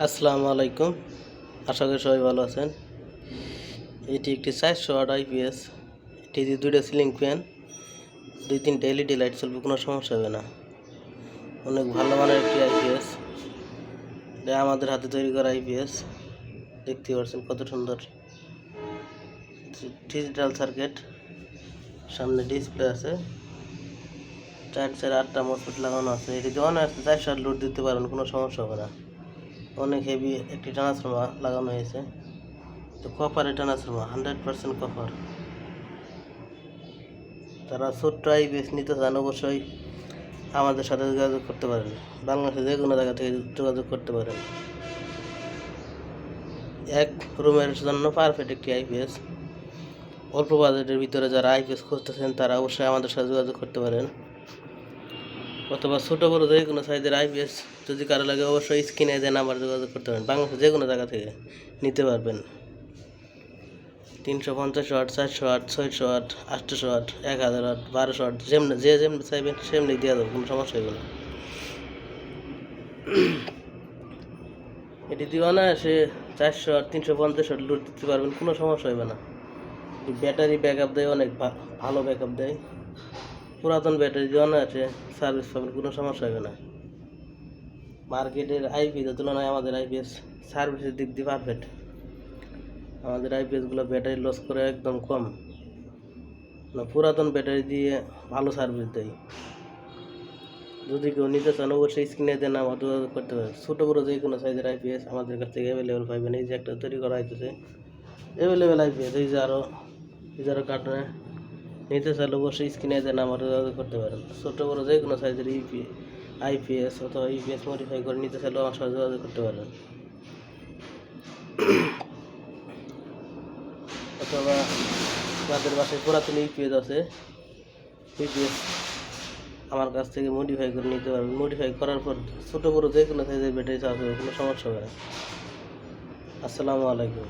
আসসালামু আলাইকুম। আশা করি সবাই ভালো আছেন। এটি একটি 400 ওয়াট আইপিএস। এটি দুইটা সিলিং ফ্যান, 2-3টা এলইডি লাইট চলবে, কোনো সমস্যা হবে না। অনেক ভালো মানের একটি আইপিএস। এটা আমাদের হাতে তৈরি করা আইপিএস। দেখতে পাচ্ছেন কত সুন্দর ডিজিটাল সার্কিট, সামনে ডিসপ্লে আছে, 8টা মসফেট লাগানো আছে। এটিতে অনেক 400 লোড দিতে পারেন, কোনো সমস্যা হবে না। অনেক হেভি একটি ট্রান্সফর্মার লাগানো হয়েছে। তো কপারের ট্রান্সফর্মার, 100% কপার। তারা ছোট্ট আইপিএস নিতে চান, অবশ্যই আমাদের সাথে যোগাযোগ করতে পারেন। বাংলাদেশের যে কোনো জায়গা থেকে যোগাযোগ করতে পারেন। এক রুমের জন্য পারফেক্ট একটি আইপিএস। অল্প বাজেটের ভিতরে যারা আইপিএস খুঁজতেছেন তারা অবশ্যই আমাদের সাথে যোগাযোগ করতে পারেন। অথবা ছোটো বড়ো যে কোনো সাইজের আইপিএস যদি কারো লাগে অবশ্যই স্ক্রিনে যে নাম্বার যোগাযোগ করতে পারেন। বাংলাদেশের যে কোনো জায়গা থেকে নিতে পারবেন। 350 watt, 400 watt, 600 watt, 800 watt, 1000 watt, 1200 watt, যেমনি চাইবেন সেমনি দেওয়া যাবে, কোনো সমস্যা হবে না। এটি দিয়ে অনায়াসে 400 ওয়াট, 350 ওয়াট লোড দিতে পারবেন, কোনো সমস্যা হবে না। ব্যাটারি ব্যাকআপ দেয়, অনেক ভালো ব্যাকআপ দেয়। পুরাতন ব্যাটারি দিয়ে অনায়াসে সার্ভিস পাবেন, কোনো সমস্যা হবে না। মার্কেটের আইপিএসের তুলনায় আমাদের আইপিএস সার্ভিসের দিক দিয়ে পারফেক্ট। আমাদের আইপিএসগুলো ব্যাটারি লস করে একদম কম, পুরাতন ব্যাটারি দিয়ে ভালো সার্ভিস দেয়। যদি কেউ নিতে চান অবশ্যই স্ক্রিনে দেন, আমার যোগাযোগ করতে পারেন। ছোটো বড়ো যে কোনো সাইজের আইপিএস আমাদের কাছ থেকে অ্যাভেলেবেল পাইবেন। এই যে একটা তৈরি করা হইতেছে অ্যাভেলেবেল আইপিএস, এই যে আরও কার্টনে নিতে চাইলে অবশ্যই স্ক্রিনে দেন, আমার যোগাযোগ করতে পারেন। ছোটো বড়ো যে কোনো সাইজের আইপিএস অথবা ইপিএস মডিফাই করে নিতে চাইলেও আমার সাথে যোগাযোগ করতে পারেন। অথবা যাদের বাসায় পুরাতন ইপিএস আছে, ইপিএস আমার কাছ থেকে মডিফাই করে নিতে পারবেন। মডিফাই করার পর ছোটো বড়ো যে কোনো সাইজের ব্যাটারি চার্জ হবে, কোনো সমস্যা হবে না। আসসালামু আলাইকুম।